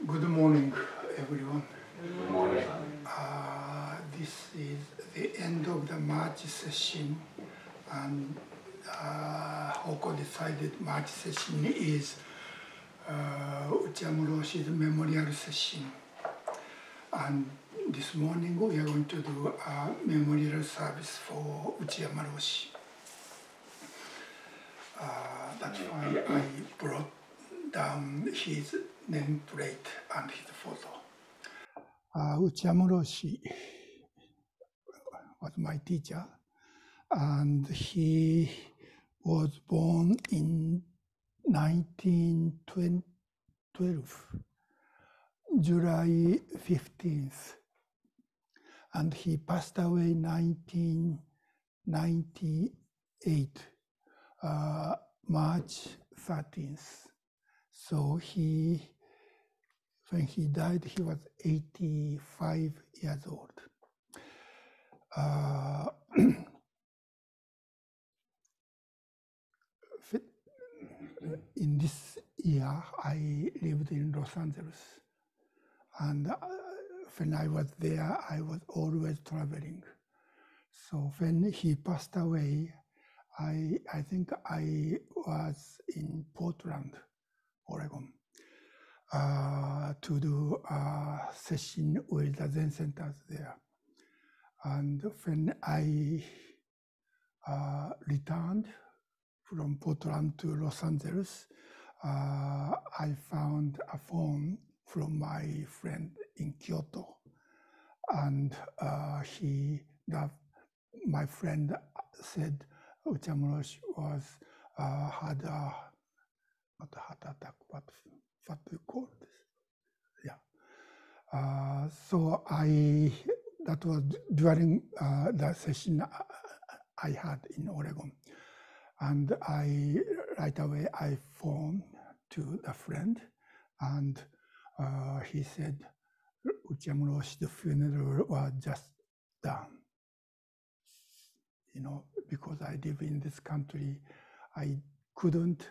Good morning, everyone. Good morning. This is the end of the March session, and Hoko decided March session is Uchiyama Roshi's memorial session. And this morning we are going to do a memorial service for Uchiyama Roshi. That's why I brought down his nameplate and his photo. Uchiyama Roshi was my teacher, and he was born in 1912, July 15th, and he passed away 1998, March 13th. So when he died, he was 85 years old. In this year, I lived in Los Angeles, and when I was there, I was always traveling. So when he passed away, I think I was in Portland, Oregon, to do a session with the Zen centers there. And when I returned from Portland to Los Angeles, I found a phone from my friend in Kyoto, and my friend said Uchiyama Roshi had not a heart attack, but what do you call this? Yeah. So that was during the session I had in Oregon. And right away I phoned to the friend, and he said Uchiyama Roshi's funeral was just done. Because I live in this country, I couldn't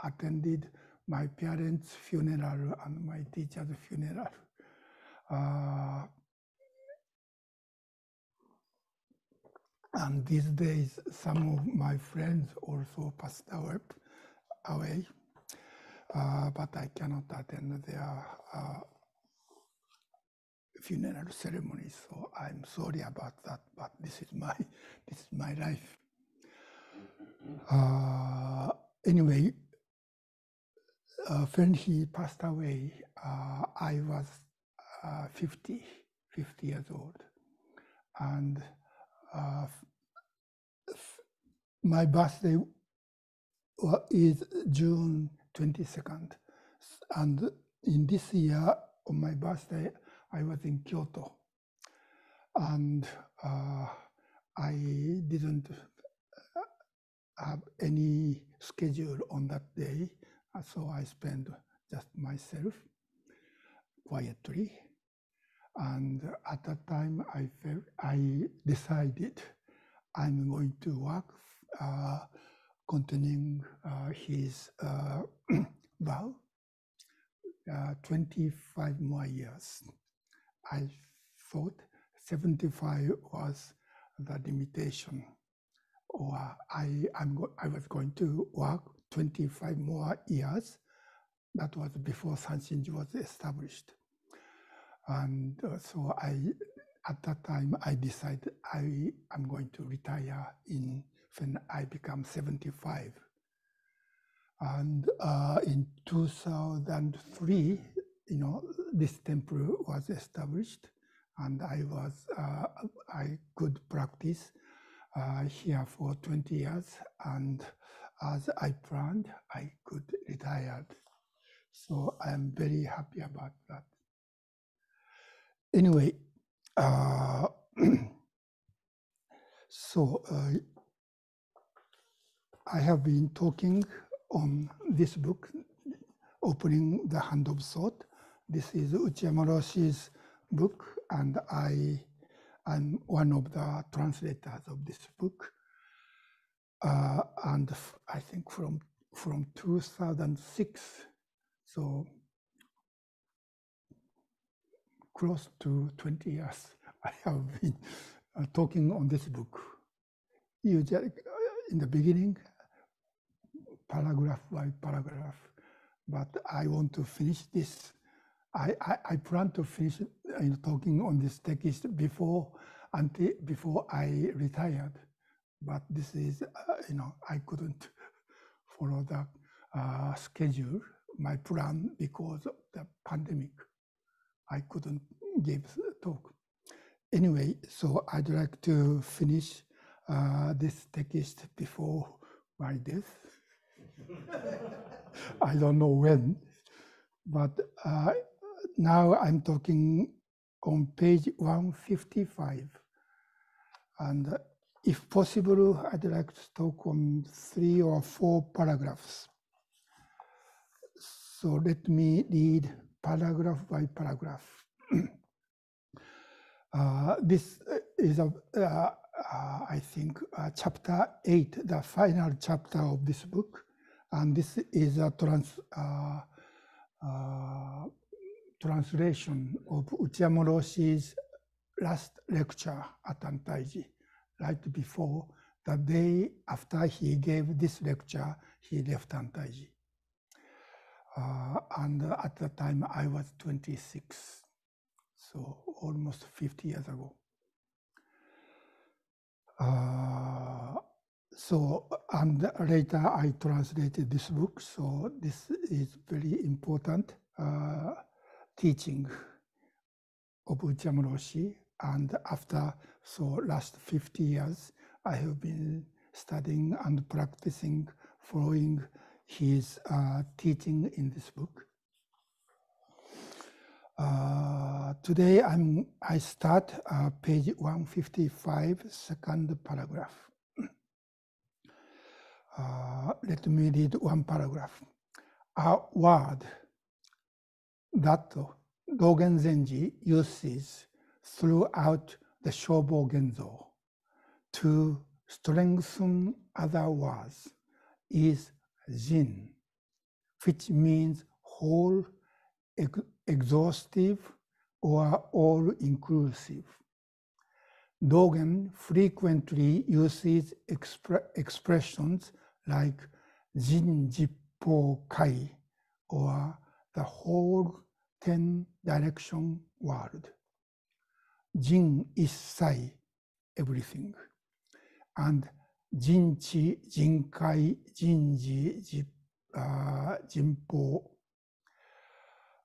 attend my parents' funeral and my teacher's funeral. And these days, some of my friends also passed away, but I cannot attend their funeral ceremonies. So I'm sorry about that, but this is my life. Anyway, when he passed away, I was 50 years old, and my birthday is June 22nd, and in this year on my birthday I was in Kyoto, and I didn't have any schedule on that day, so I spent just myself quietly. And at that time, I decided I'm going to work, continuing his vow, 25 more years. I thought 75 was the limitation, or I was going to work 25 more years. That was before Sanshinji was established. And so at that time, I decided I'm going to retire when I become 75. And in 2003, this temple was established, and I could practice here for 20 years, and as I planned, I could retire. So I'm very happy about that. Anyway, so I have been talking on this book, Opening the Hand of Thought. This is Uchiyama Roshi's book, and I'm one of the translators of this book. And I think from 2006, so close to 20 years, I have been talking on this book. Usually, in the beginning, paragraph by paragraph, but I want to finish this. I plan to finish talking on this text before I retired, but this is I couldn't follow the schedule, my plan, because of the pandemic. I couldn't give a talk. Anyway, so I'd like to finish this text before my death. I don't know when, but now I'm talking on page 155. And if possible, I'd like to talk on 3 or 4 paragraphs. So let me read paragraph by paragraph. This is, I think, chapter 8, the final chapter of this book. And this is a translation of Uchiyama Roshi's last lecture at Antaiji. Right before, the day after he gave this lecture, he left Antaiji. And at the time, I was 26, so almost 50 years ago. And later I translated this book, so this is very important teaching of Uchiyama Roshi. And after last 50 years, I have been studying and practicing, following his teaching in this book. Today I start page 155, second paragraph. Let me read one paragraph. A word that Dogen Zenji uses throughout the Shobo Genzo to strengthen other words is Jin, which means whole, exhaustive, or all-inclusive. Dogen frequently uses expressions like Jin Jippo Kai, or the whole 10-direction world. Jin Issai, everything. And Jinchi, Jinkai, Jinji, Jinpo,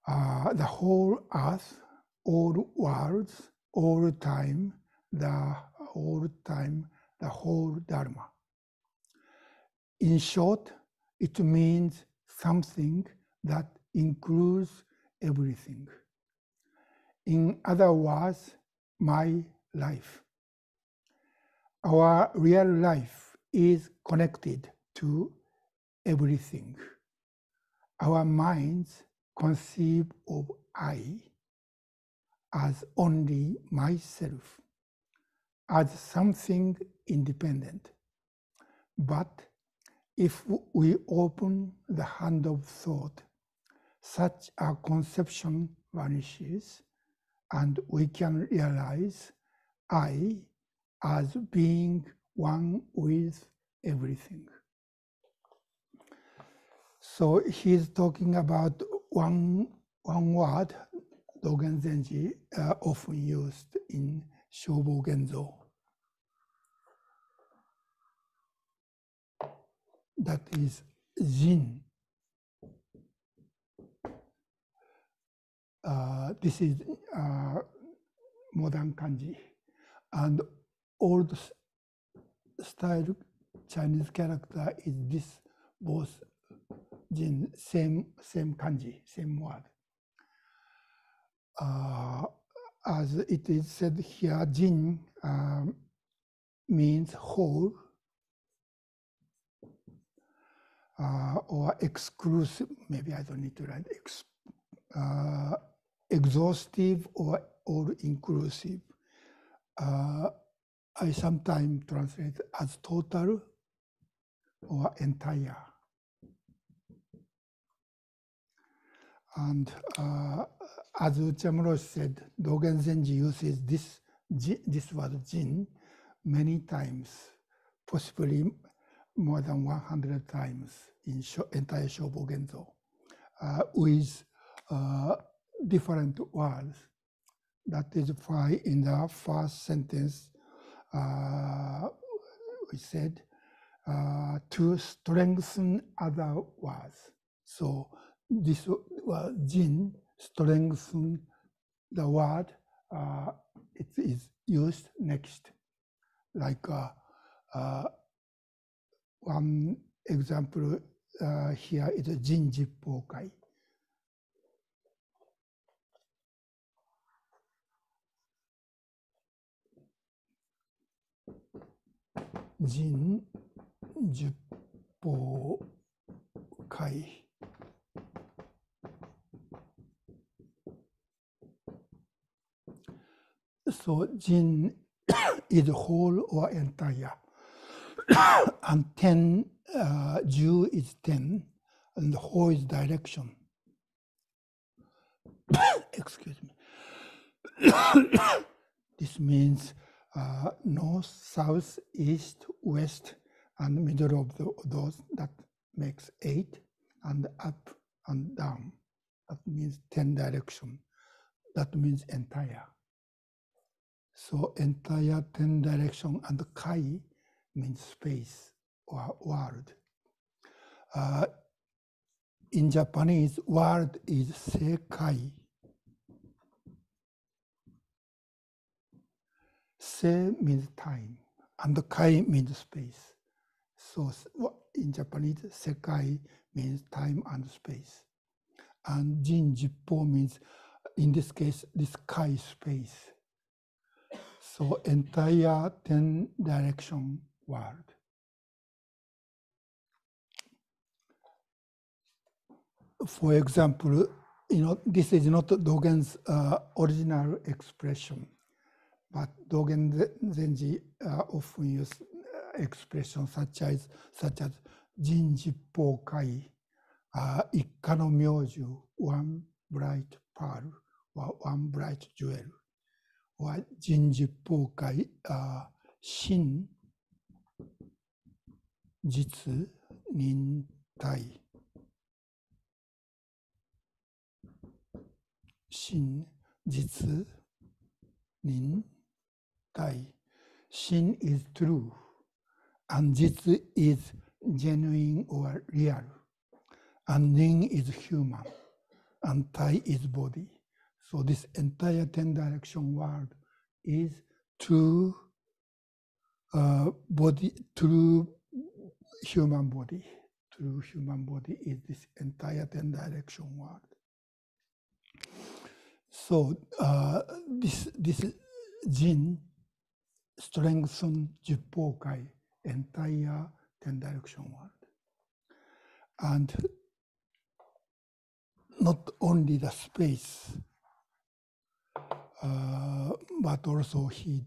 the whole earth, all worlds, all time, the whole Dharma. In short, it means something that includes everything. In other words, my life. Our real life is connected to everything. Our minds conceive of I as only myself, as something independent. But if we open the hand of thought, such a conception vanishes, and we can realize I as being one with everything. So he's talking about one word, Dogen Zenji, often used in Shobo Genzo. That is Jin. This is modern kanji. And old style Chinese character is this, both Jin, same kanji, same word. As it is said here, Jin means whole, or exclusive, maybe I don't need to write, exhaustive or all-inclusive. I sometimes translate as total or entire. And as Uchiyama Roshi said, Dogen Zenji uses this word jin many times, possibly more than 100 times in entire Shobo Genzo, with different words. That is why in the first sentence, we said to strengthen other words. So this jin strengthen the word, it is used next. Like one example here is jin jippo kai. Jin jippo kai. So jin is whole or entire, and 10, ju is 10, and whole is direction. Excuse me. This means north, south, east, west, and middle of those. That makes 8, and up and down. That means 10 direction. That means entire. So entire 10 direction, and kai means space or world. In Japanese, world is seikai. Se means time, and kai means space. So in Japanese, sekai means time and space. And jin jippo means, in this case, this kai space. So entire 10 direction world. For example, this is not Dogen's original expression, but Dogen Zenji often use expressions such as jin jippo kai, ikka no myoju, one bright pearl, or one bright jewel, or jin jippo kai, shin, jitsu, nin, tai. Shin, jitsu, nin, tai. Shin is true, and jitsu is genuine or real, and nin is human, and tai is body. So this entire 10 direction world is true body, true human body. True human body is this entire 10 direction world. So this jin strengthen jippo kai, entire 10 direction world. And not only the space, but also he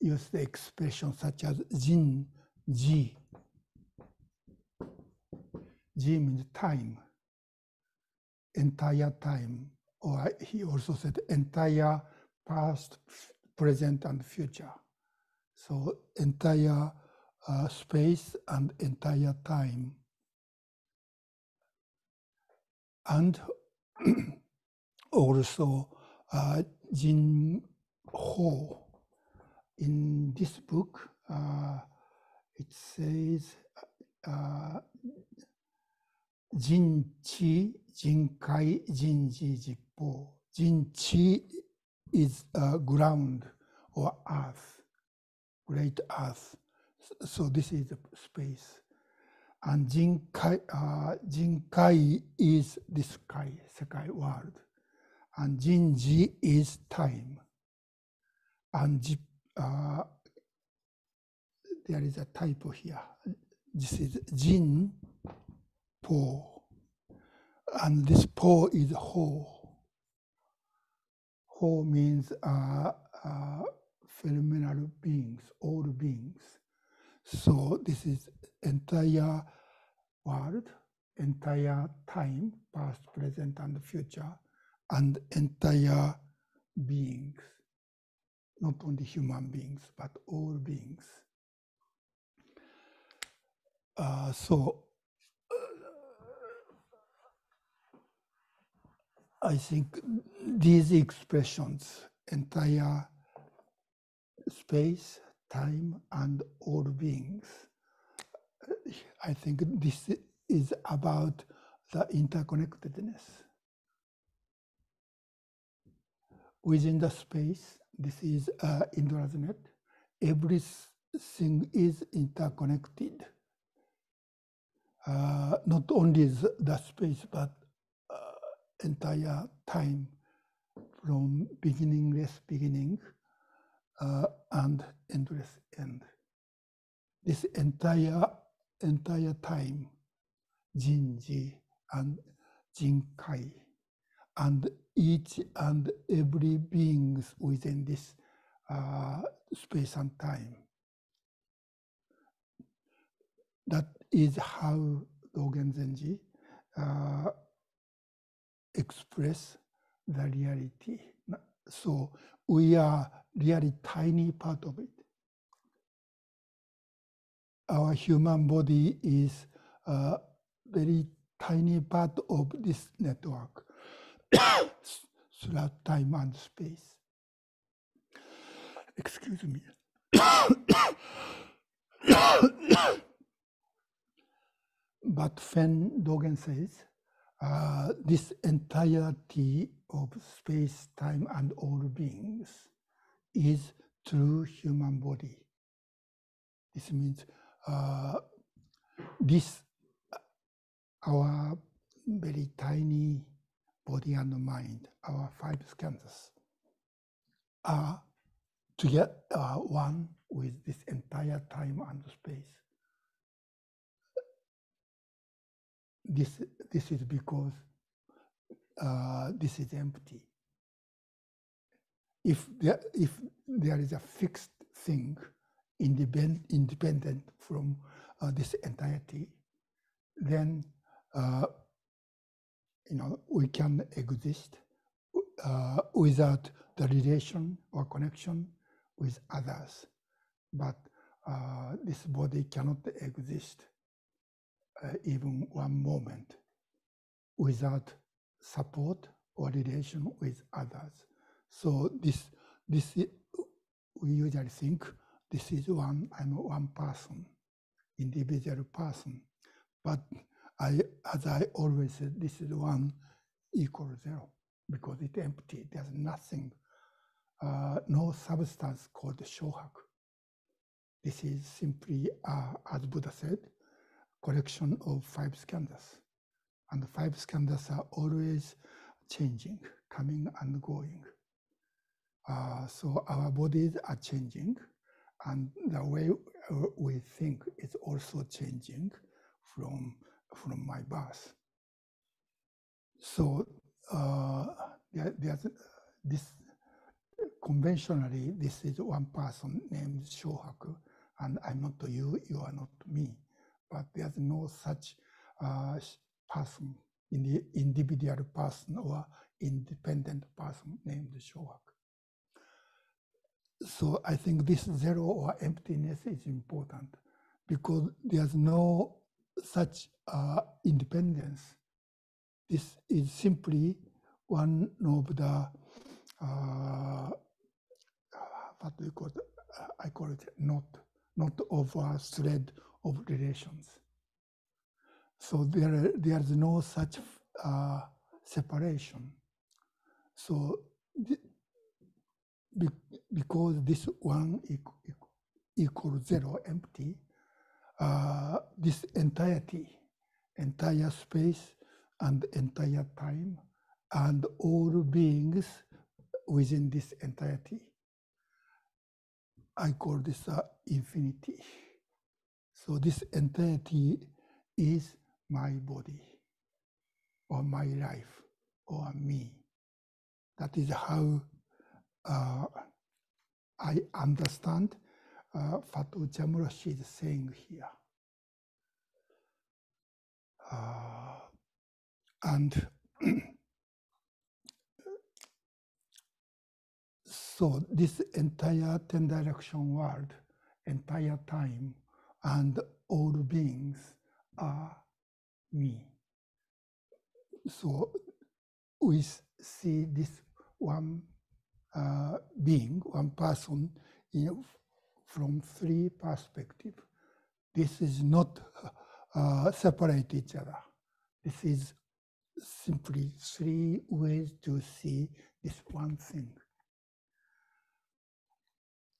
used the expression such as jin, ji. Ji means time, entire time. Or he also said entire past, present, and future. So entire space and entire time. And also jin ho. In this book, it says jin chi, jin kai, jin ji jippo. Jin chi is ground or earth, great earth. So this is the space. And jin kai is this kai, sekai world. And jin ji is time. And there is a typo here. This is jin po. And this po is ho. Ho means phenomenal beings, all beings. So this is entire world, entire time, past, present, and future, and entire beings, not only human beings, but all beings. I think these expressions, entire space, time, and all beings, I think this is about the interconnectedness. Within the space, this is Indra's net, everything is interconnected. Not only the space, but entire time from beginningless beginning and endless end. This entire time, Jinji and Jinkai, and each and every beings within this space and time. That is how Dogen Zenji express the reality. So we are really tiny part of it. Our human body is a very tiny part of this network throughout time and space. Excuse me. But when Dogen says, this entirety of space, time, and all beings is true human body. This means our very tiny body and mind, our 5 skandhas, are together one with this entire time and space. This is because this is empty. If there is a fixed thing independent from this entirety, then we can exist without the relation or connection with others. But this body cannot exist even one moment without support or relation with others. So this we usually think this is one person, individual person. But as I always said, this is 1 equals 0 because it's empty. There's nothing, no substance called Shohaku. This is simply, as Buddha said, collection of 5 skandhas. And the 5 skandhas are always changing, coming and going. So our bodies are changing, and the way we think is also changing from my birth. So there's this, conventionally, this is one person named Shohaku, and I'm not you, you are not me. But there's no such person, individual person or independent person named Shohaku. So I think this 0 or emptiness is important because there's no such independence. This is simply one of the, what do you call it? I call it not of a thread of relations. So there's no such separation. So because this 1 equals 0, empty, this entirety, entire space and entire time, and all beings within this entirety, I call this infinity. So this entirety is my body, or my life, or me. That is how I understand what Uchiyama Roshi is saying here. And So this entire 10 direction world, entire time, and all beings are me. So we see this one being, one person, from three perspectives. This is not separate each other. This is simply three ways to see this one thing.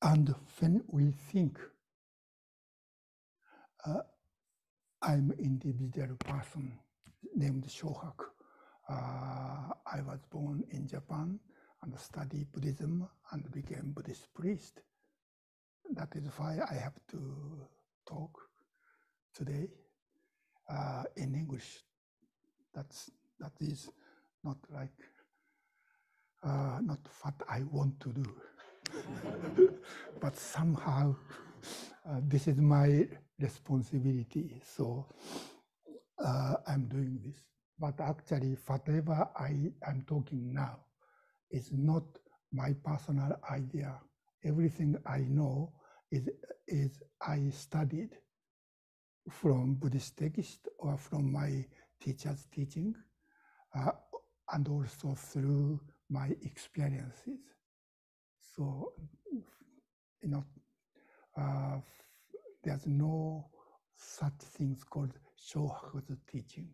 And when we think, I'm an individual person named Shohaku. I was born in Japan and studied Buddhism and became Buddhist priest. That is why I have to talk today in English. That is not like not what I want to do, but somehow this is my responsibility. So I'm doing this. But actually, whatever I'm talking now is not my personal idea. Everything I know is I studied from Buddhist text or from my teacher's teaching, and also through my experiences. So, there's no such things called Shohaku's teaching,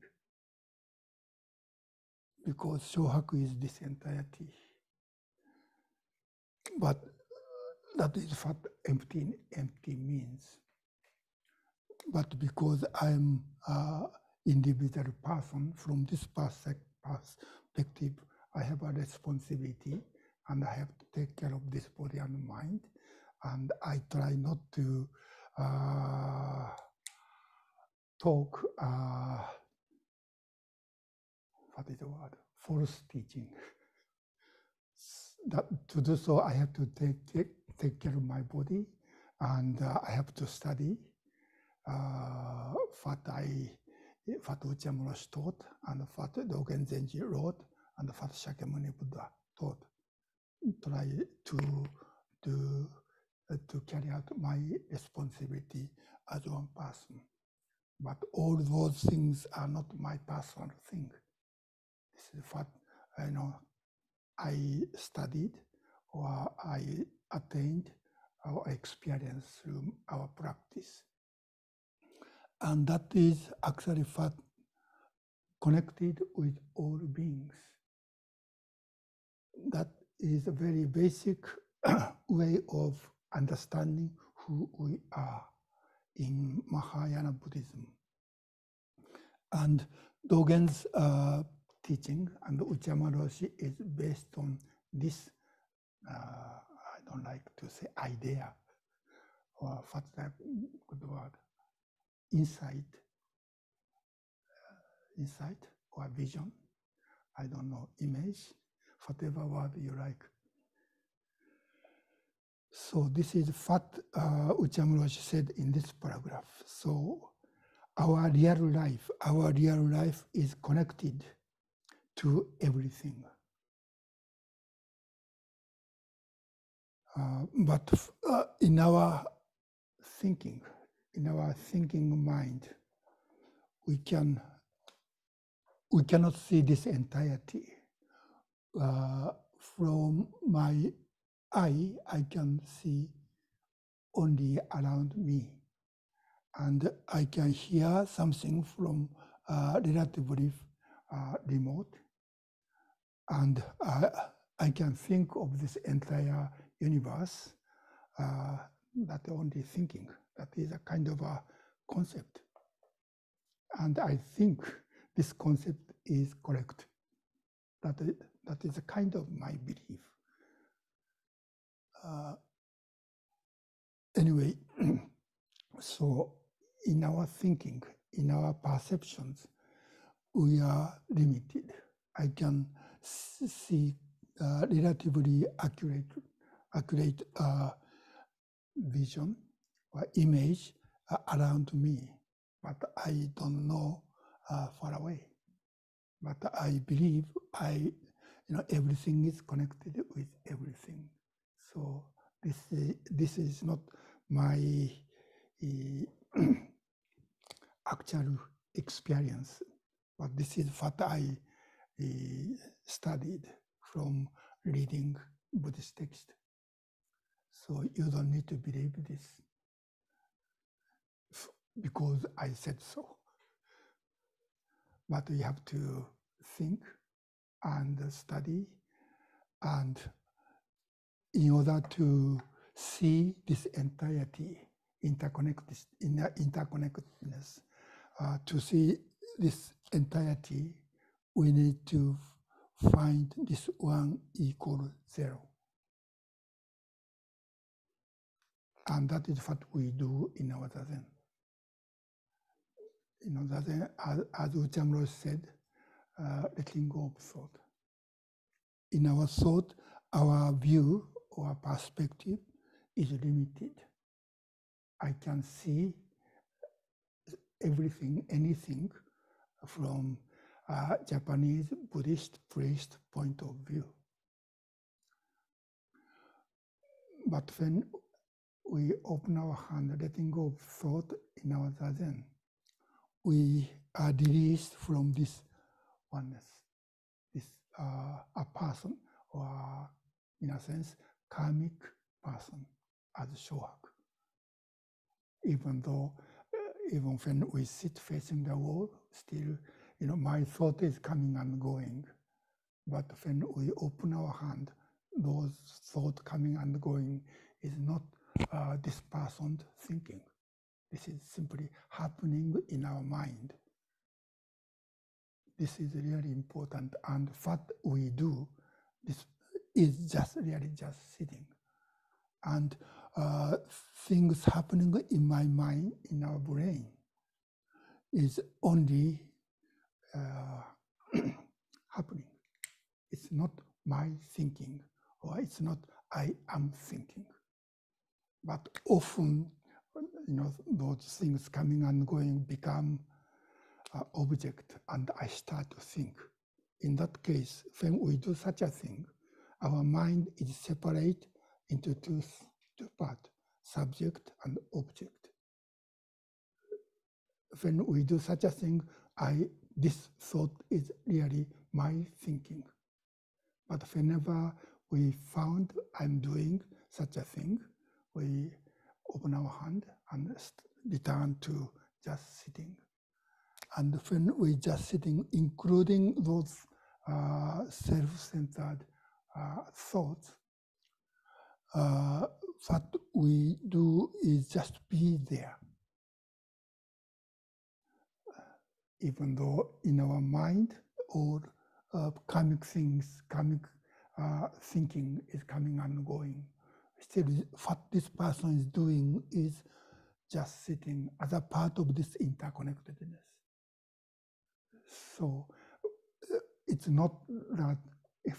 because Shohaku is this entirety. But that is what empty means. But because I'm an individual person, from this perspective, I have a responsibility, and I have to take care of this body and mind. And I try not to talk, what is the word? False teaching. That to do so, I have to take care of my body, and I have to study what Uchiyama Roshi taught, and what Dogen Zenji wrote, and what Shakyamuni Buddha taught. Try to carry out my responsibility as one person. But all those things are not my personal thing. This is what I studied, or I attained, or experienced through our practice. And that is actually what connected with all beings. That is a very basic way of understanding who we are in Mahayana Buddhism. And Dogen's teaching and Uchiyama Roshi is based on this, I don't like to say idea, or what's that good word? Insight or vision, I don't know, image, whatever word you like. So this is what Uchiyama Roshi said in this paragraph. So our real life is connected to everything. But in our thinking mind, we cannot see this entirety. From my eye, I can see only around me, and I can hear something from relatively remote, and I can think of this entire universe that only thinking. That is a kind of a concept. And I think this concept is correct. That is a kind of my belief. Anyway, so in our thinking, in our perceptions, we are limited. I can see relatively accurate vision or image around me, but I don't know far away. But I believe everything is connected with everything. So this is not my actual experience, but this is what I studied from reading Buddhist text. So you don't need to believe this because I said so. But you have to think and study, and in order to see this entirety, interconnectedness, to see this entirety, we need to find this 1 equal 0. And that is what we do in our Zazen. In our Zazen, as Uchiyama Roshi said, letting go of thought. In our thought, our view or perspective is limited. I can see everything, anything from a Japanese Buddhist priest point of view. But when we open our hand, letting go of thought in our Zazen, we are released from this oneness, this a person, or in a sense, karmic person as Shohaku. Even though, even when we sit facing the wall, still, my thought is coming and going. But when we open our hand, those thoughts coming and going is not this person's thinking. This is simply happening in our mind. This is really important, and what we do, this is just really just sitting. And things happening in my mind, in our brain, is only happening. It's not my thinking, or it's not I am thinking. But often, those things coming and going become object, and I start to think. In that case, when we do such a thing, our mind is separate into two parts, subject and object. When we do such a thing, this thought is really my thinking. But whenever we found I'm doing such a thing, we open our hand and return to just sitting. And when we just sitting, including those self-centered thoughts, what we do is just be there. Even though in our mind, all karmic things, karmic thinking is coming and going, still what this person is doing is just sitting as a part of this interconnectedness. So it's not that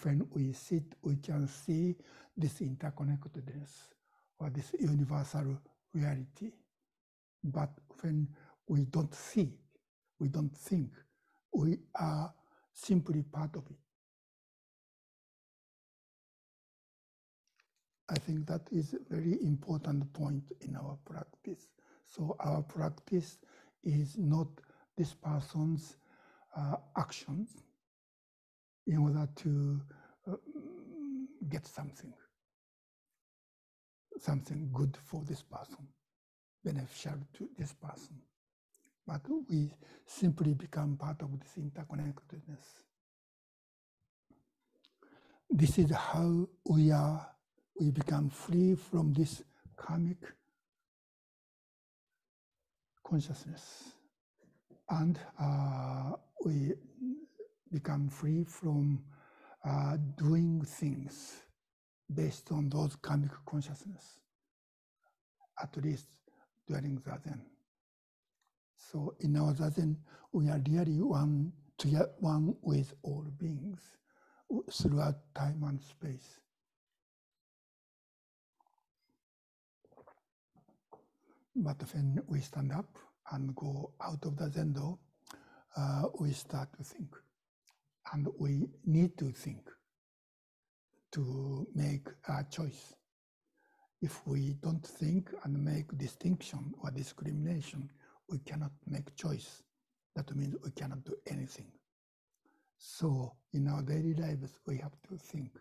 when we sit, we can see this interconnectedness or this universal reality. But when we don't see, we don't think, we are simply part of it. I think that is a very important point in our practice. So our practice is not this person's actions in order to get something good for this person, beneficial to this person. But we simply become part of this interconnectedness. This is how we become free from this karmic consciousness. And we become free from doing things based on those karmic consciousness, at least during Zazen. So in our Zazen, we are really one with all beings throughout time and space. But when we stand up and go out of the Zendo, we start to think. And we need to think to make a choice. If we don't think and make distinction or discrimination, we cannot make choice. That means we cannot do anything. So in our daily lives, we have to think.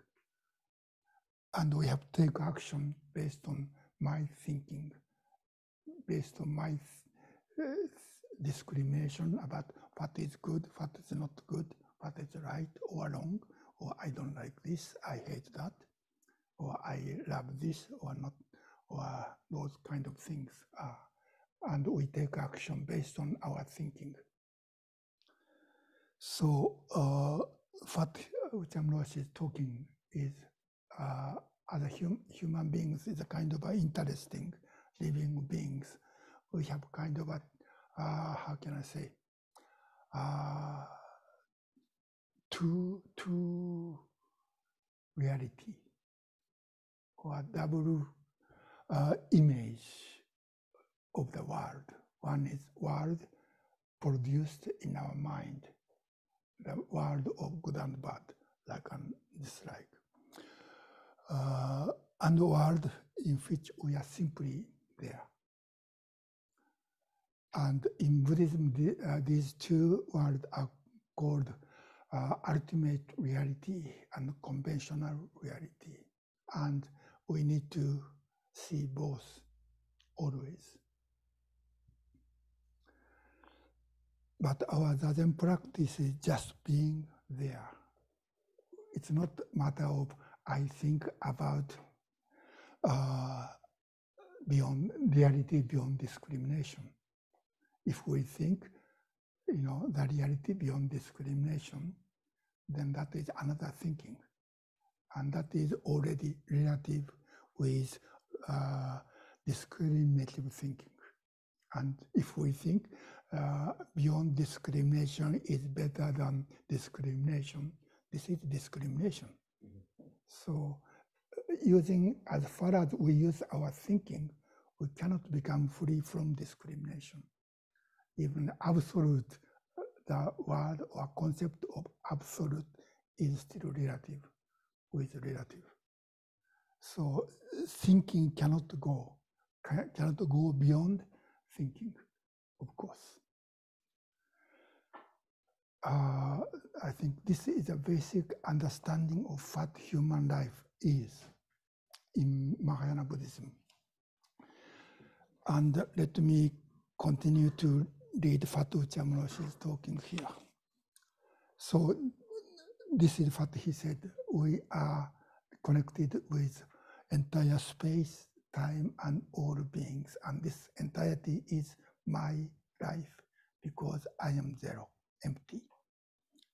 And we have to take action based on my thinking, based on my discrimination about what is good, what is not good, what is right or wrong, or I don't like this, I hate that, or I love this or not, or those kind of things. And we take action based on our thinking. So what Uchiyama Roshi is talking is, as human beings, is a kind of interesting living beings. We have kind of a, how can I say, two reality or double image of the world. One is world produced in our mind, the world of good and bad, like and dislike, and the world in which we are simply there. And in Buddhism, these two worlds are called ultimate reality and conventional reality. And we need to see both always. But our Zazen practice is just being there. It's not a matter of I think about beyond reality, beyond discrimination. If we think, the reality beyond discrimination, then that is another thinking. And that is already relative with discriminative thinking. And if we think beyond discrimination is better than discrimination, this is discrimination. Mm-hmm. So as far as we use our thinking, we cannot become free from discrimination. Even absolute, the word or concept of absolute is still relative with relative. So thinking cannot go beyond thinking, of course. I think this is a basic understanding of what human life is in Mahayana Buddhism. And let me continue to read what Uchiyama Roshi is talking here. So this is what he said. We are connected with entire space, time, and all beings. And this entirety is my life because I am zero, empty.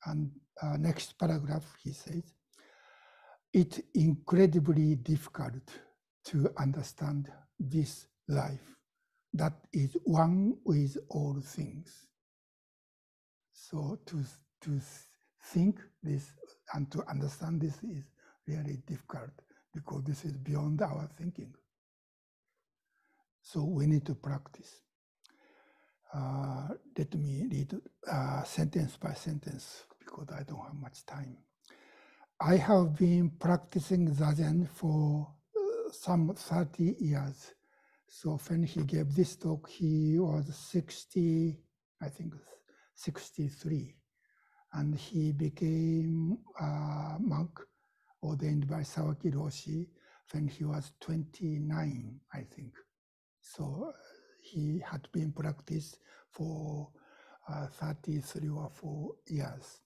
And next paragraph, he says, it's incredibly difficult to understand this life that is one with all things. So to think this and to understand this is really difficult because this is beyond our thinking. So we need to practice. Let me read sentence by sentence because I don't have much time. I have been practicing Zazen for some 30 years. So when he gave this talk, he was 63. And he became a monk ordained by Sawaki Roshi when he was 29, I think. So he had been practiced for 33 or 4 years.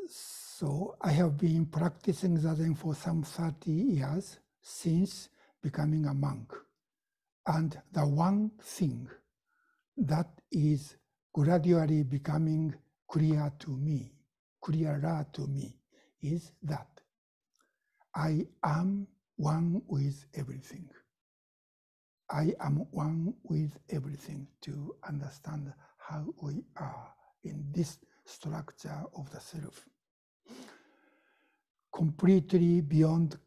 So I have been practicing Zazen for some 30 years since becoming a monk. And the one thing that is gradually becoming clearer to me, is that I am one with everything. I am one with everything to understand how we are in this structure of the self. Completely beyond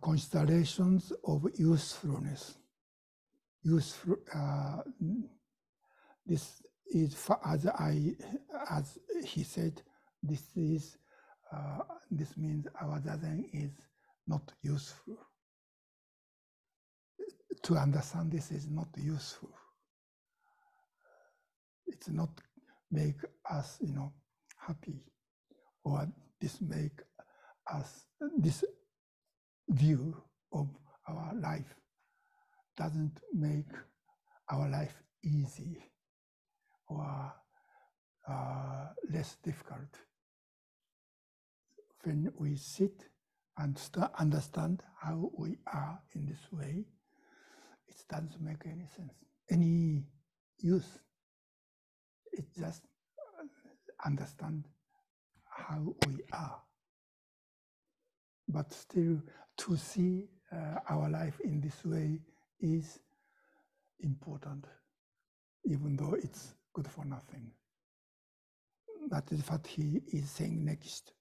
considerations of usefulness. This is, as he said, this means our Zazen is not useful. To understand this is not useful. It's not make us, happy, or this make us, this view of our life doesn't make our life easy or less difficult. When we sit and understand how we are in this way, it doesn't make any sense, any use. It just understand how we are. But still, to see our life in this way is important, even though it's good for nothing. That is what he is saying next.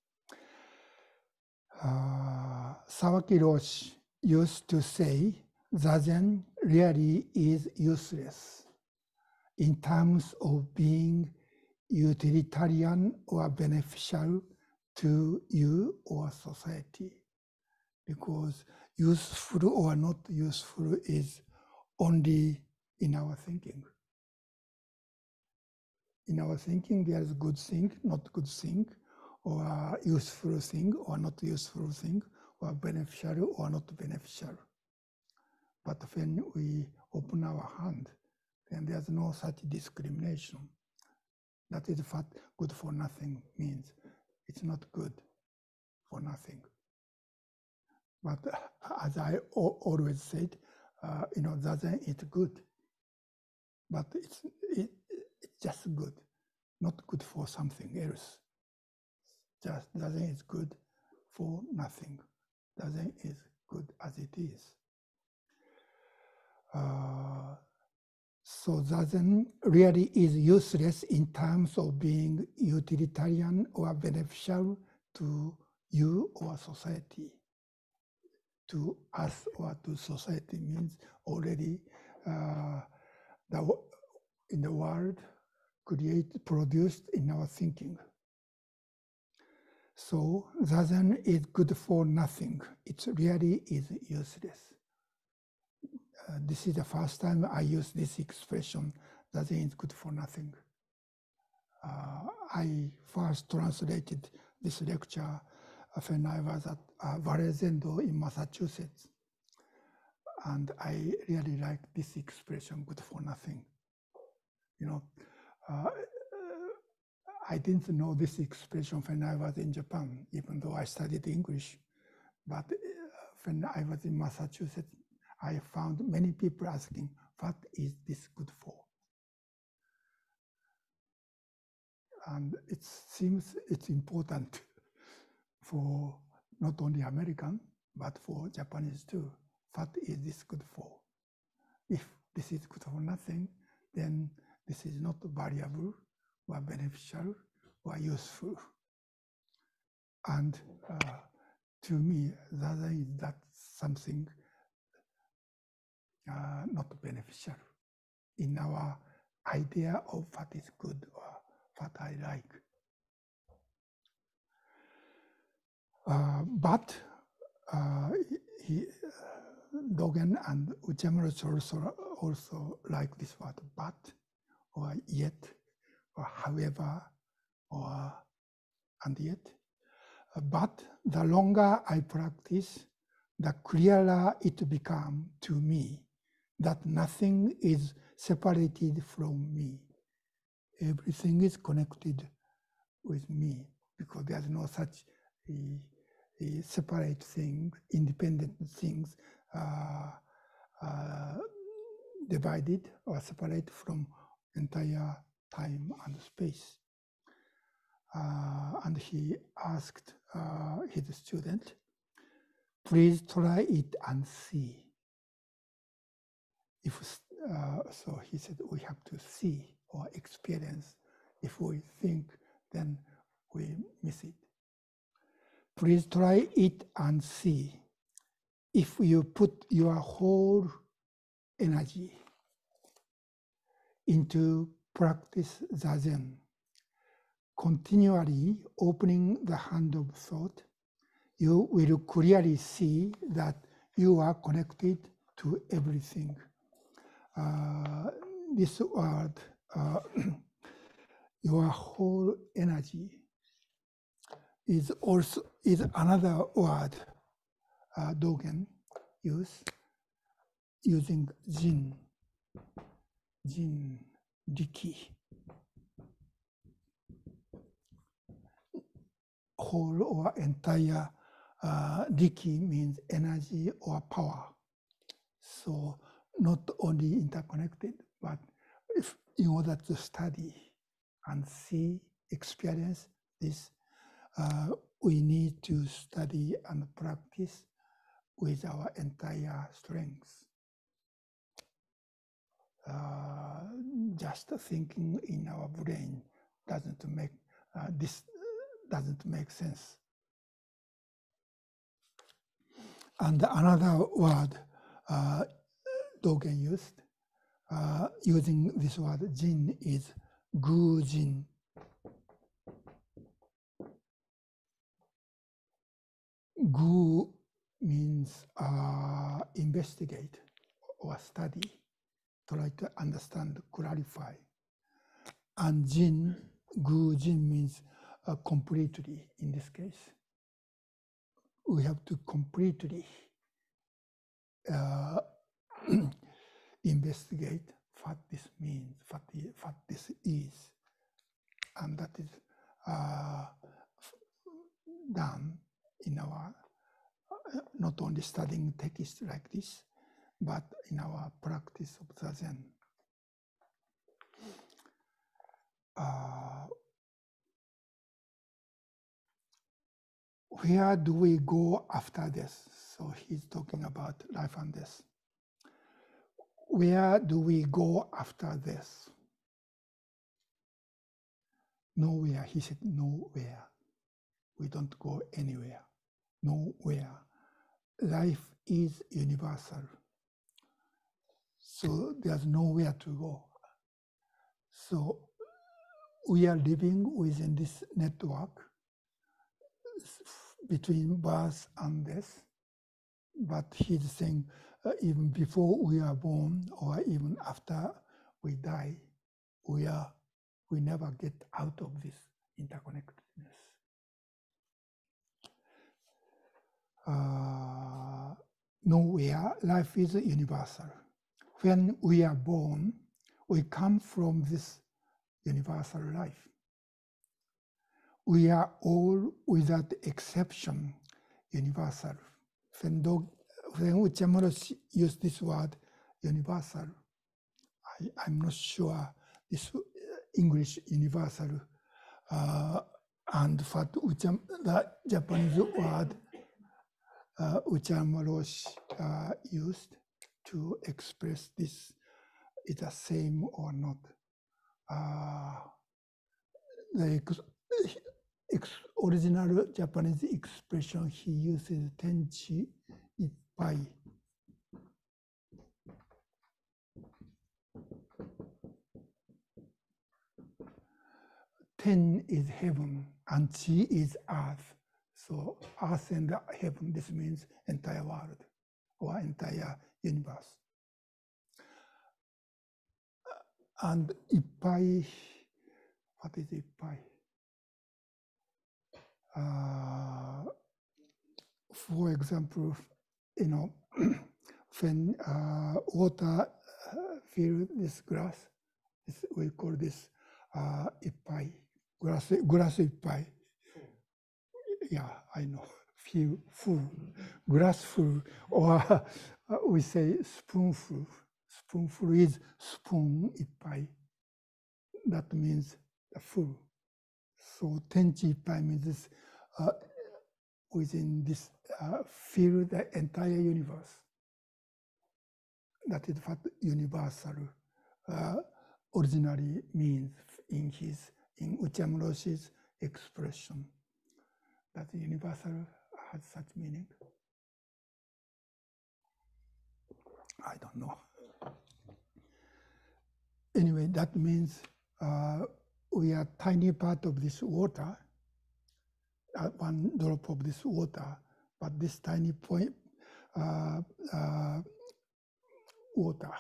Sawaki Roshi used to say, Zazen really is useless in terms of being utilitarian or beneficial to you or society, because useful or not useful is only in our thinking. In our thinking, there is good thing, not good thing, or useful thing or not useful thing, or beneficial or not beneficial. But when we open our hand, then there's no such discrimination. That is what good for nothing means. It's not good for nothing. But as I always said, Zazen is good, but it's just good, not good for something else. Just Zazen is good for nothing. Zazen is good as it is. So Zazen really is useless in terms of being utilitarian or beneficial to you or society. To us or to society means already in the world produced in our thinking. So Zazen is good for nothing. It really is useless. This is the first time I use this expression, Zazen is good for nothing. I first translated this lecture when I was at Valezendo in Massachusetts. And I really like this expression, good for nothing. I didn't know this expression when I was in Japan, even though I studied English. But when I was in Massachusetts, I found many people asking, what is this good for? And it seems it's important for not only American, but for Japanese too. What is this good for? If this is good for nothing, then this is not valuable or beneficial or useful. And to me, Zazen is that something not beneficial in our idea of what is good or what I like. But Dogen and Uchiyama Roshi also like this word, but, or yet, or however, or and yet. But the longer I practice, the clearer it becomes to me that nothing is separated from me. Everything is connected with me, because there's no such a separate thing, independent things divided or separate from entire time and space. And he asked his student, please try it and see. So he said, we have to see or experience. If we think, then we miss it. Please try it and see. If you put your whole energy into practice Zazen, continually opening the hand of thought, you will clearly see that you are connected to everything. This word, your whole energy, is another word Dogen using jin, riki. Whole or entire riki means energy or power. So not only interconnected, but if in order to study and see, experience this, we need to study and practice with our entire strength. Just thinking in our brain doesn't make this doesn't make sense. And another word Dogen used, using this word jin, is gu-jin. Gu means investigate or study, try to understand, clarify. And jin, gu-jin means completely in this case. We have to completely investigate what this means, what this is. And that is done in our, not only studying text like this, but in our practice of Zazen. Where do we go after this? So he's talking about life and death. Where do we go after this? Nowhere. He said, nowhere. We don't go anywhere. Nowhere. Life is universal. So there's nowhere to go. So we are living within this network between birth and death. But he's saying even before we are born or even after we die, we never get out of this interconnectedness. Nowhere, life is universal. When we are born, we come from this universal life. We are all, without exception, universal. When Uchiyama Roshi used this word, universal, I'm not sure this English universal and what the Japanese word Uchiyama Roshi used to express this is the same or not. The original Japanese expression he uses tenchi ippai. Ten is heaven and chi is earth. So earth and heaven, this means entire world or entire universe. And ippai, what is ippai? For example, when water fills this glass, we call this ippai, glass ippai. Yeah, I know, full, glass full, or we say spoonful. Spoonful is spoon ippai. That means full. So tenchi ippai means this, within this fill the entire universe. That is what universal originally means in Uchiyama Roshi's expression. That universal has such meaning. I don't know. Anyway, that means we are tiny part of this water, one drop of this water, but this tiny point, water,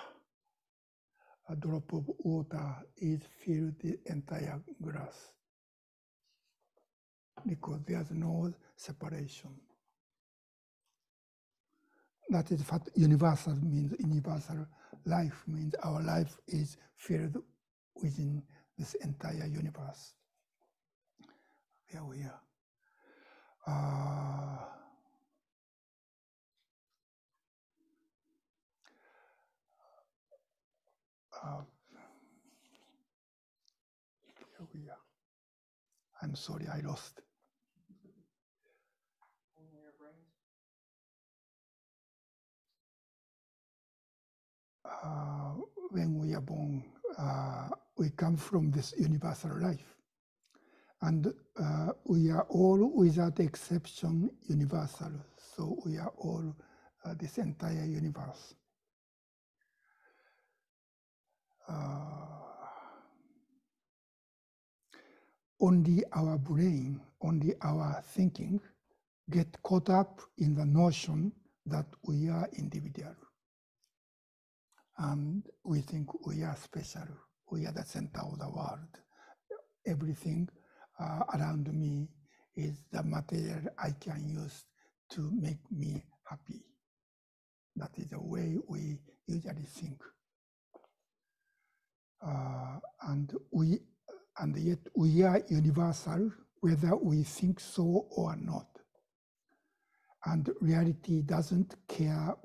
a drop of water is filled the entire glass because there's no separation. That is what universal means. Universal life means our life is filled within this entire universe. Here we are. Here we are. I'm sorry, I lost. When we are born, we come from this universal life. And we are all, without exception, universal. So we are all this entire universe. Only our brain, only our thinking get caught up in the notion that we are individual. And we think we are special. We are the center of the world. Everything around me is the material I can use to make me happy. That is the way we usually think. And yet we are universal, whether we think so or not. And reality doesn't care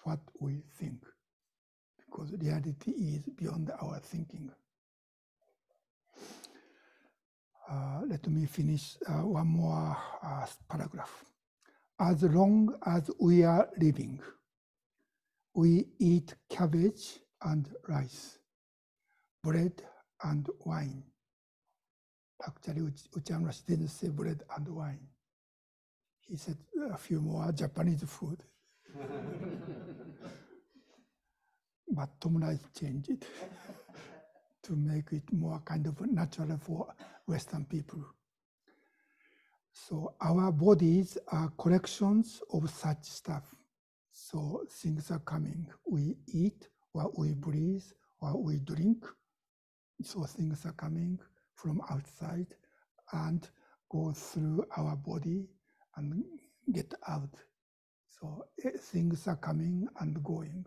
what we think, because reality is beyond our thinking. Let me finish one more paragraph. As long as we are living, we eat cabbage and rice, bread and wine. Actually, Uchiyama Roshi didn't say bread and wine. He said a few more Japanese food. But Tomorai changed it to make it more kind of natural for Western people. So our bodies are collections of such stuff. So things are coming. We eat, or we breathe, or we drink. So things are coming from outside and go through our body and get out. So things are coming and going.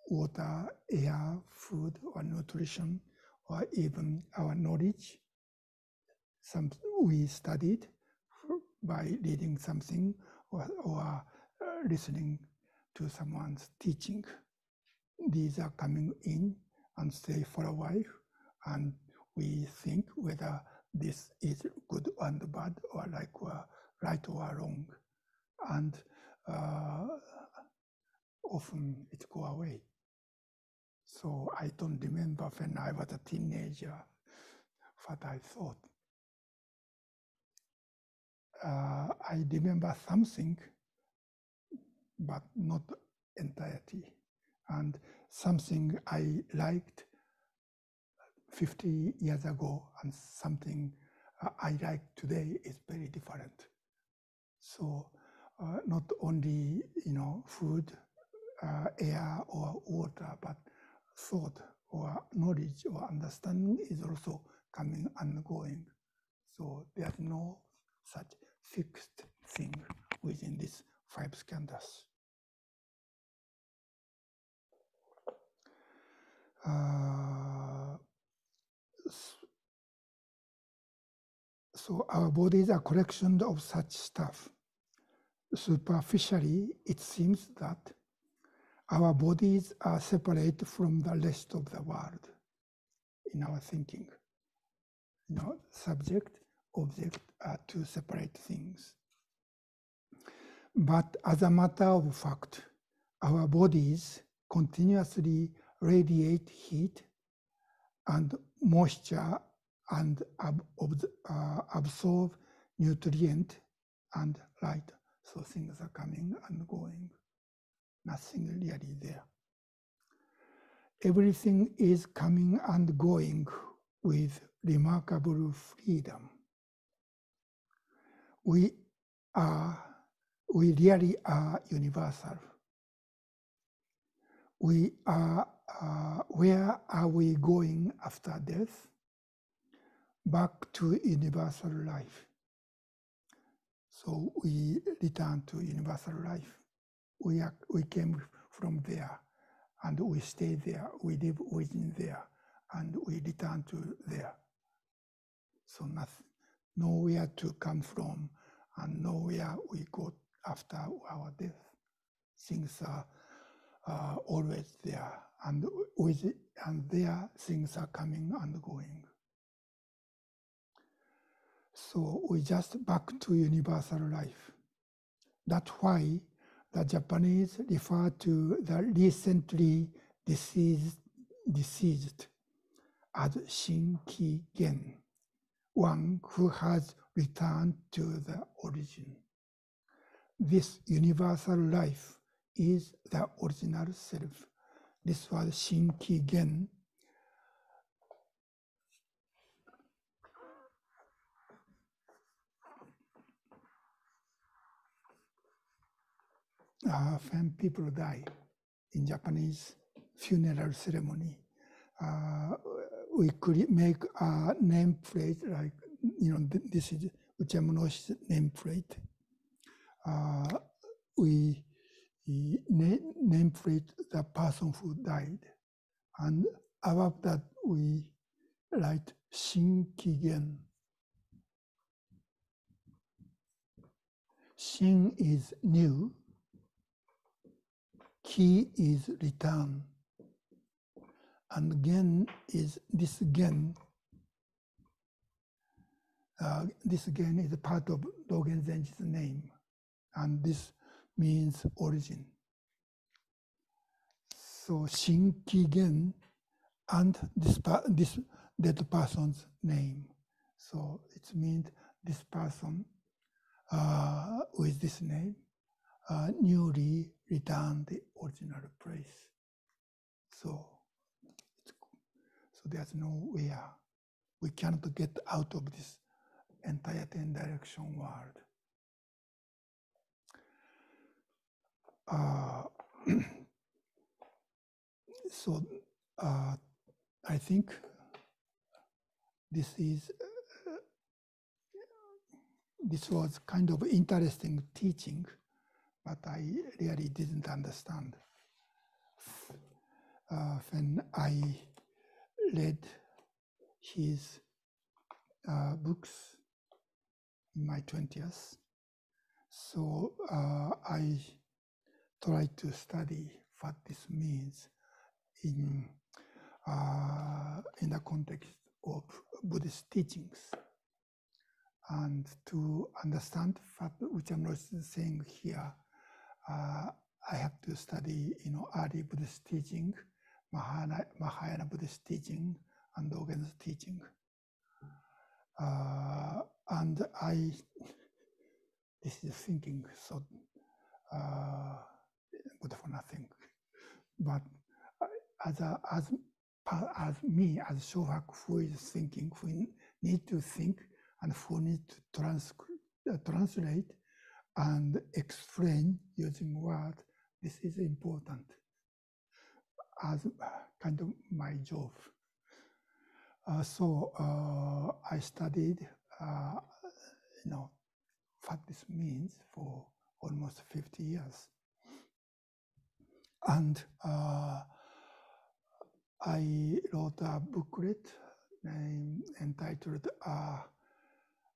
Water, air, food, or nutrition, or even our knowledge. Some we studied by reading something or listening to someone's teaching. These are coming in and stay for a while, and we think whether this is good and bad, or like right or wrong, and often it go away. So I don't remember when I was a teenager what I thought. I remember something, but not entirety. And something I liked 50 years ago and something I like today is very different. So not only, food, air or water, but thought or knowledge or understanding is also coming and going. So there's no such fixed thing within these 5 skandhas. So our bodies are a collection of such stuff. Superficially, it seems that our bodies are separate from the rest of the world in our thinking. Subject, object are 2 separate things. But as a matter of fact, our bodies continuously radiate heat and moisture and absorb nutrient and light. So things are coming and going. Nothing really there. Everything is coming and going with remarkable freedom. We we really are universal. We are, where are we going after death? Back to universal life. So we return to universal life. We came from there, and we stay there. We live within there, and we return to there. So nothing, nowhere to come from, and nowhere we go after our death. Things are always there, and there things are coming and going. So we just back to universal life. That's why the Japanese refer to the recently deceased as Shinki-gen, one who has returned to the origin. This universal life is the original self. This was Shinki-gen. When people die in Japanese funeral ceremony, we could make a nameplate like, this is Uchiyama Roshi's nameplate. We nameplate the person who died, and above that we write Shinki-gen. Shin is new, Ki is return, and gen is this gen. This gen is a part of Dogen Zenji's name, and this means origin. So Shinki-gen and this dead person's name. So it means this person with this name newly returned the original place. So there's nowhere. We cannot get out of this entire 10 direction world. So I think this was kind of interesting teaching, but I really didn't understand. When I read his books in my 20s, so I tried to study what this means in the context of Buddhist teachings, and to understand what Uchiyama Roshi is saying here. I have to study, early Buddhist teaching, Mahayana Buddhist teaching, and Dogen's teaching. And this is thinking so good for nothing. But as me, as Shohaku, who is thinking, who need to think, and who need to translate and explain using words, this is important as kind of my job. So I studied, what this means for almost 50 years. And I wrote a booklet entitled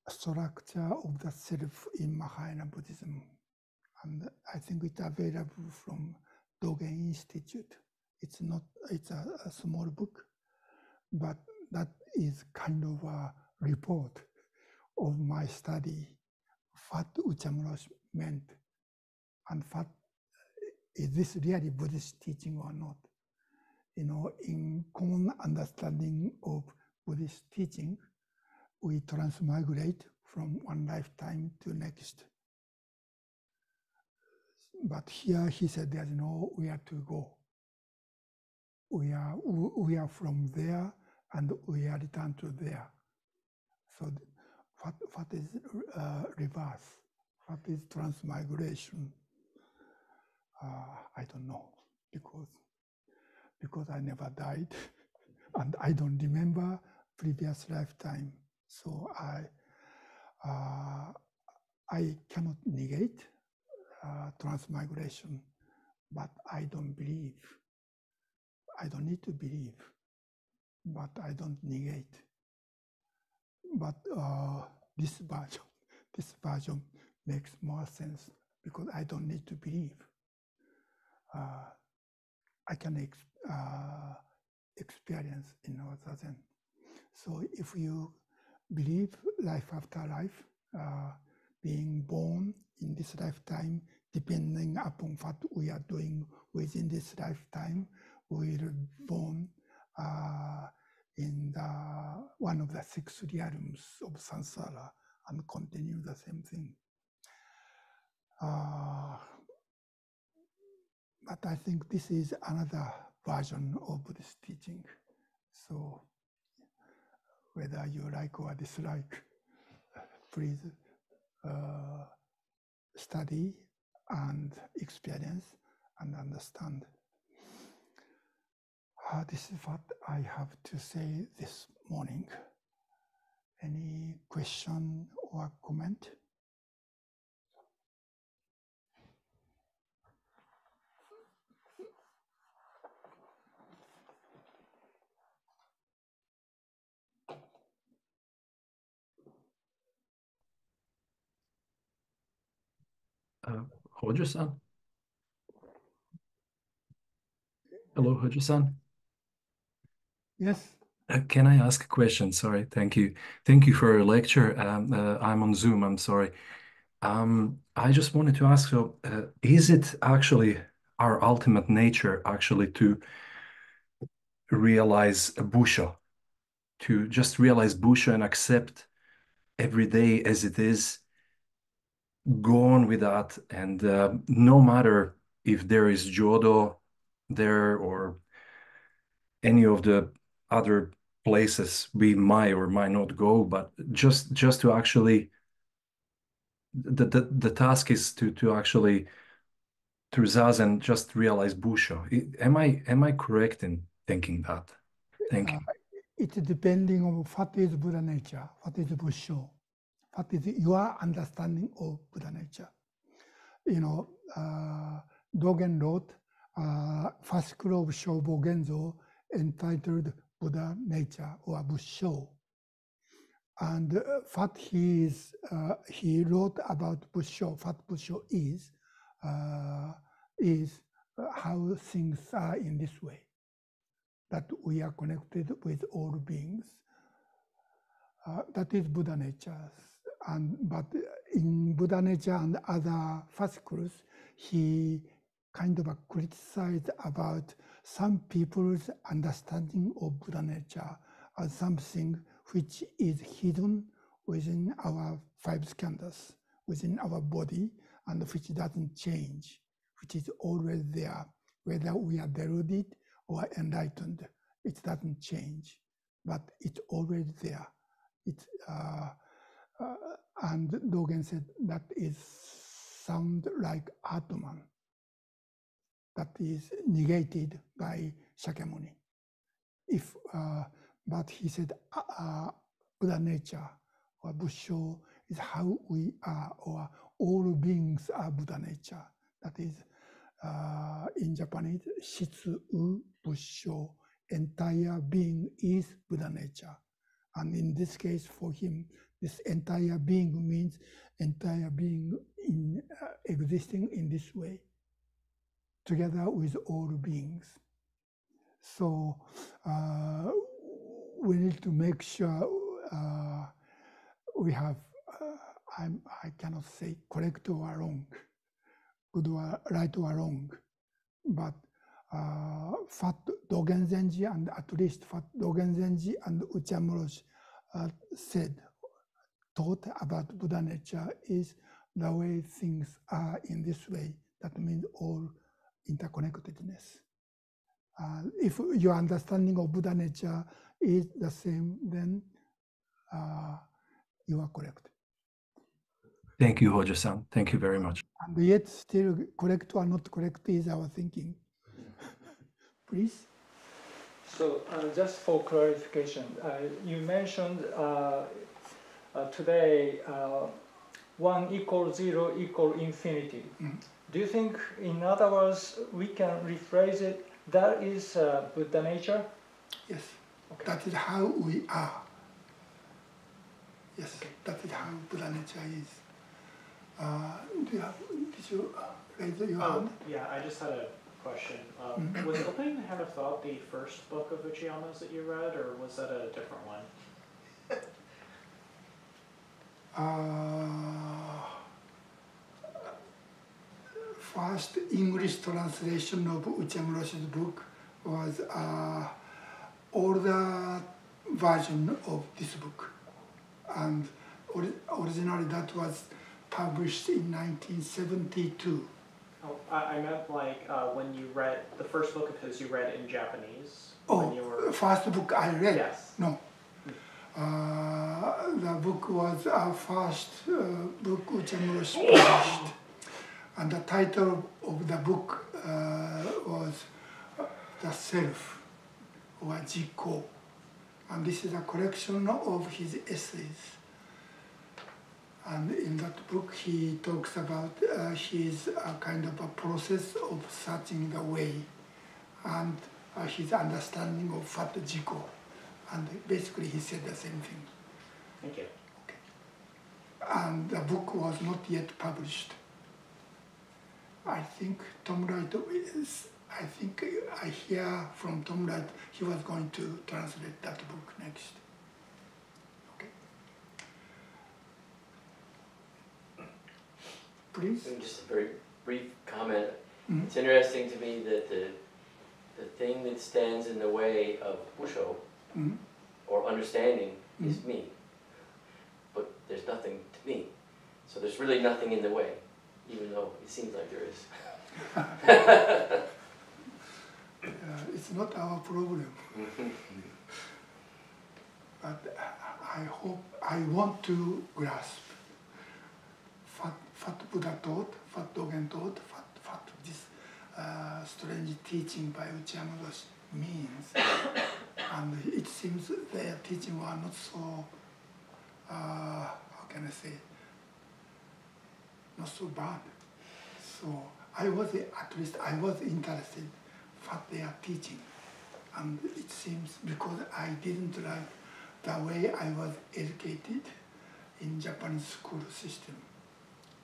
Structure of the Self in Mahayana Buddhism. And I think it's available from Dogen Institute. It's a small book, but that is kind of a report of my study, what Uchiyama Roshi meant, and what is this really Buddhist teaching or not? In common understanding of Buddhist teaching, we transmigrate from one lifetime to next. But here he said there's nowhere to go. We are from there, and we are returned to there. So what is reverse? What is transmigration? I don't know, because I never died, and I don't remember previous lifetime. So I cannot negate transmigration, but I don't believe. I don't need to believe, but I don't negate. But this version makes more sense because I don't need to believe. I can experience in our Zazen. So if you believe life after life, being born in this lifetime, depending upon what we are doing within this lifetime, we will be born in one of the 6 realms of samsara and continue the same thing. But I think this is another version of Buddhist teaching. So whether you like or dislike, please study and experience and understand. This is what I have to say this morning. Any question or comment? Hojo-san? Hello, Hojo-san? Yes. Can I ask a question? Sorry, thank you. Thank you for your lecture. I'm on Zoom, I'm sorry. I just wanted to ask, so is it actually our ultimate nature actually to realize a Busho, to just realize Busho and accept every day as it is, go on with that, and no matter if there is Jodo there or any of the other places we might or might not go, but just to actually the task is to actually through Zazen just realize Busho. Am I correct in thinking that? Thank you. It's depending on what is Buddha nature, what is Busho, what is your understanding of Buddha nature. You know, Dogen wrote first scroll of Shobo Genzo entitled Buddha Nature or Busho. And what he wrote about Busho, what Busho is how things are in this way, that we are connected with all beings. That is Buddha nature. But in Buddha nature and other fascicles, he kind of criticized about some people's understanding of Buddha nature as something which is hidden within our 5 skandhas, within our body, and which doesn't change, which is always there. Whether we are deluded or enlightened, it doesn't change, but it's always there. And Dogen said that is sound like Atman, that is negated by Shakyamuni. But he said Buddha nature or Busho is how we are, or all beings are Buddha nature. That is in Japanese, Shitsu Busho, entire being is Buddha nature. And in this case, for him, this entire being means entire being in existing in this way, together with all beings. So we need to make sure we have, I cannot say correct or wrong, good or right or wrong, but what Dogen Zenji and at least what Dogen Zenji and Uchiyama Roshi taught about Buddha nature is the way things are in this way. That means all interconnectedness. If your understanding of Buddha nature is the same, then you are correct. Thank you, Hojo-san. Thank you very much. And yet still correct or not correct is our thinking. Please? So just for clarification, you mentioned today 1 equals 0 equal infinity. Mm. Do you think, in other words, we can rephrase it, that is Buddha nature? Yes. Okay. That is how we are. Yes, that is how Buddha nature is. Did you raise your hand? Yeah, I just had a question. Was Opening the Hand of Thought the first book of Uchiyama's that you read, or was that a different one? First English translation of Uchiyama Roshi's book was older version of this book. And originally that was published in 1972. Oh, I meant like when you read the first book of his, you read in Japanese. Oh, when you were... first book I read? Yes. No. The book was our first book Uchiyama Roshi published. And the title of the book was The Self, or Jiko. And this is a collection of his essays. And in that book, he talks about his kind of a process of searching the way and his understanding of Fat Jiko. And basically, he said the same thing. Thank you. Okay. And the book was not yet published. I think Tom Wright is, I hear from Tom Wright, he was going to translate that book next. Okay. Please? Just a very brief comment. Mm-hmm. It's interesting to me that the thing that stands in the way of Busho, Mm-hmm. or understanding, Mm-hmm. is me. But there's nothing to me. So there's really nothing in the way, even though it seems like there is. It's not our problem. But I hope, I want to grasp Fat Buddha taught, Fat Dogen taught, Fat this strange teaching by Uchiyama Roshi means. And it seems their teaching were not so, how can I say, not so bad. So I was, at least I was interested what they are teaching. And it seems because I didn't like the way I was educated in Japanese school system.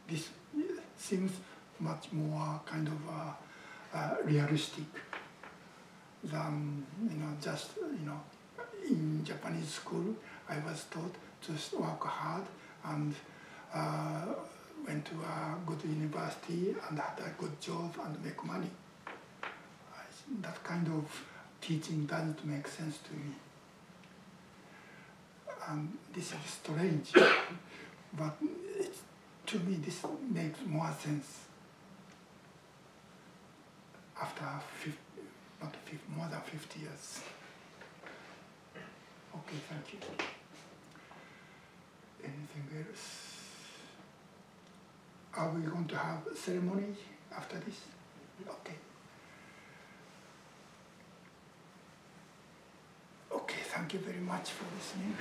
This seems much more kind of realistic than, just, in Japanese school, I was taught to work hard and went to a good university and had a good job and make money. That kind of teaching doesn't make sense to me. This is strange, but to me this makes more sense after more than 50 years. Okay, thank you. Anything else? Are we going to have a ceremony after this? Okay. Okay, thank you very much for listening.